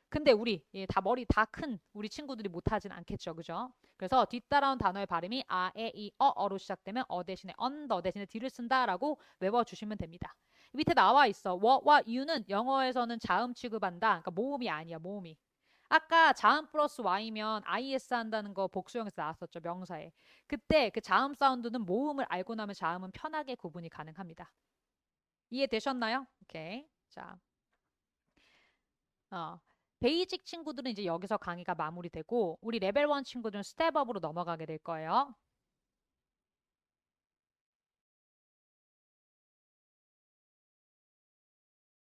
근데 우리 다 머리 다 큰 우리 친구들이 못하진 않겠죠, 그죠? 그래서 뒤따라온 단어의 발음이 아, 에, 이, 어로 시작되면 대신에 더 대신에 뒤를 쓴다라고 외워주시면 됩니다. 밑에 나와 있어. what와 you는 영어에서는 자음 취급한다. 그러니까 모음이 아니야, 모음이. 아까 자음 플러스 y면 is 한다는 거 복수형에서 나왔었죠, 명사에. 그때 그 자음 사운드는 모음을 알고 나면 자음은 편하게 구분이 가능합니다. 이해되셨나요? 오케이. 자, 어. 베이직 친구들은 이제 여기서 강의가 마무리되고 우리 레벨 1 친구들은 스텝업으로 넘어가게 될 거예요.